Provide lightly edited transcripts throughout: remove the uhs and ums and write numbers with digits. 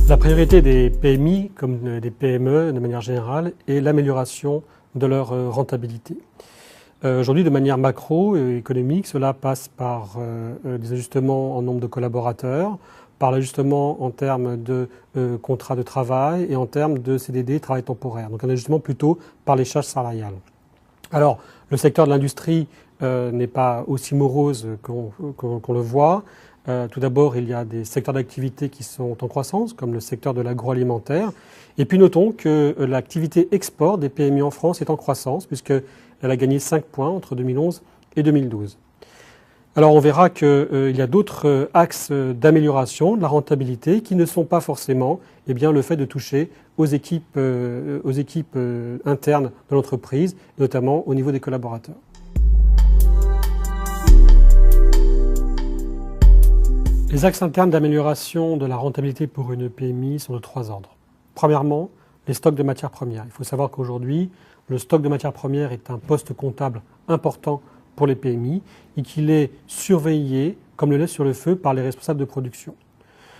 La priorité des PMI, comme des PME de manière générale, est l'amélioration de leur rentabilité. Aujourd'hui, de manière macroéconomique, cela passe par des ajustements en nombre de collaborateurs, par l'ajustement en termes de contrats de travail et en termes de CDD, travail temporaire. Donc un ajustement plutôt par les charges salariales. Alors, le secteur de l'industrie n'est pas aussi morose qu'on le voit. Tout d'abord, il y a des secteurs d'activité qui sont en croissance, comme le secteur de l'agroalimentaire. Et puis notons que l'activité export des PMI en France est en croissance, puisqu'elle a gagné 5 points entre 2011 et 2012. Alors on verra qu'il y a d'autres axes d'amélioration de la rentabilité qui ne sont pas forcément le fait de toucher aux équipes internes de l'entreprise, notamment au niveau des collaborateurs. Les axes internes d'amélioration de la rentabilité pour une PMI sont de 3 ordres. Premièrement, les stocks de matières premières. Il faut savoir qu'aujourd'hui, le stock de matières premières est un poste comptable important pour les PMI et qu'il est surveillé comme le lait sur le feu par les responsables de production.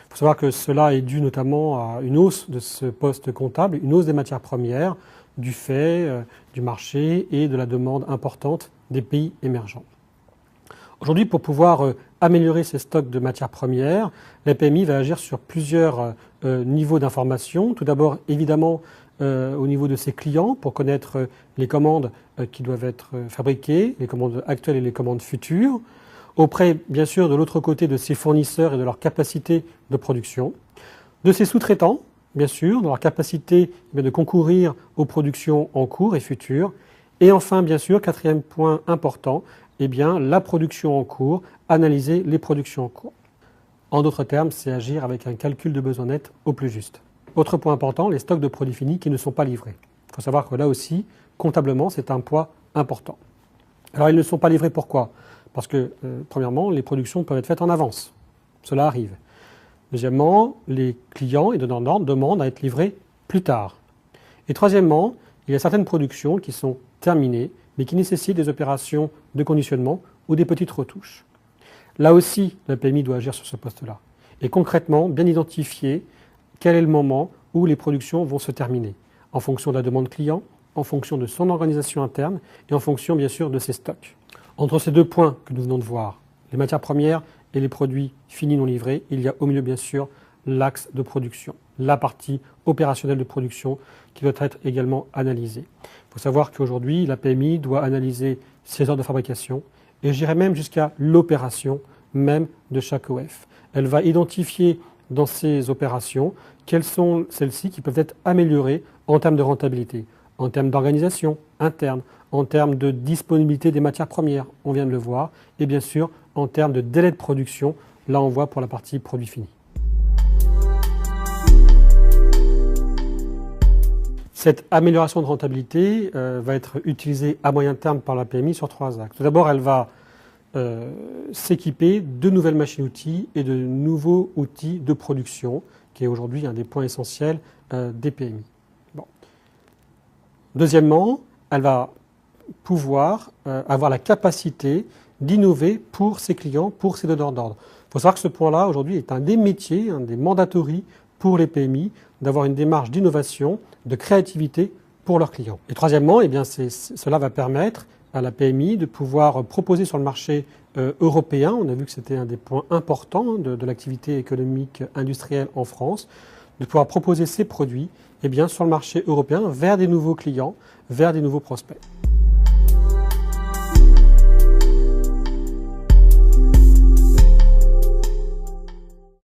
Il faut savoir que cela est dû notamment à une hausse de ce poste comptable, une hausse des matières premières du fait du marché et de la demande importante des pays émergents. Aujourd'hui, pour pouvoir améliorer ces stocks de matières premières, la PMI va agir sur plusieurs niveaux d'information. Tout d'abord, évidemment, au niveau de ses clients pour connaître les commandes qui doivent être fabriquées, les commandes actuelles et les commandes futures. Auprès, bien sûr, de l'autre côté de ses fournisseurs et de leur capacité de production. De ses sous-traitants, bien sûr, de leur capacité de concourir aux productions en cours et futures. Et enfin, bien sûr, quatrième point important, la production en cours, analyser les productions en cours. En d'autres termes, c'est agir avec un calcul de besoin net au plus juste. Autre point important, les stocks de produits finis qui ne sont pas livrés. Il faut savoir que là aussi, comptablement, c'est un poids important. Alors, ils ne sont pas livrés pourquoi ? Parce que, premièrement, les productions peuvent être faites en avance. Cela arrive. Deuxièmement, les clients et donneurs d'ordre demandent à être livrés plus tard. Et troisièmement, il y a certaines productions qui sont terminées, mais qui nécessitent des opérations de conditionnement ou des petites retouches. Là aussi, la PMI doit agir sur ce poste-là. Et concrètement, bien identifier quel est le moment où les productions vont se terminer, en fonction de la demande client, en fonction de son organisation interne et en fonction, bien sûr, de ses stocks. Entre ces deux points que nous venons de voir, les matières premières et les produits finis non livrés, il y a au milieu, bien sûr, l'axe de production, la partie opérationnelle de production qui doit être également analysée. Il faut savoir qu'aujourd'hui, la PMI doit analyser ses heures de fabrication et j'irai même jusqu'à l'opération même de chaque OF. Elle va identifier dans ces opérations quelles sont celles-ci qui peuvent être améliorées en termes de rentabilité, en termes d'organisation interne, en termes de disponibilité des matières premières, on vient de le voir, et bien sûr en termes de délai de production, là on voit pour la partie produits finis. Cette amélioration de rentabilité va être utilisée à moyen terme par la PMI sur 3 axes. Tout d'abord, elle va s'équiper de nouvelles machines-outils et de nouveaux outils de production, qui est aujourd'hui un des points essentiels des PMI. Bon. Deuxièmement, elle va pouvoir avoir la capacité d'innover pour ses clients, pour ses donneurs d'ordre. Il faut savoir que ce point-là, aujourd'hui, est un des métiers, un des mandatories pour les PMI, d'avoir une démarche d'innovation, de créativité pour leurs clients. Et troisièmement, cela va permettre à la PMI de pouvoir proposer sur le marché européen, on a vu que c'était un des points importants de l'activité économique industrielle en France, de pouvoir proposer ces produits sur le marché européen vers des nouveaux clients, vers des nouveaux prospects.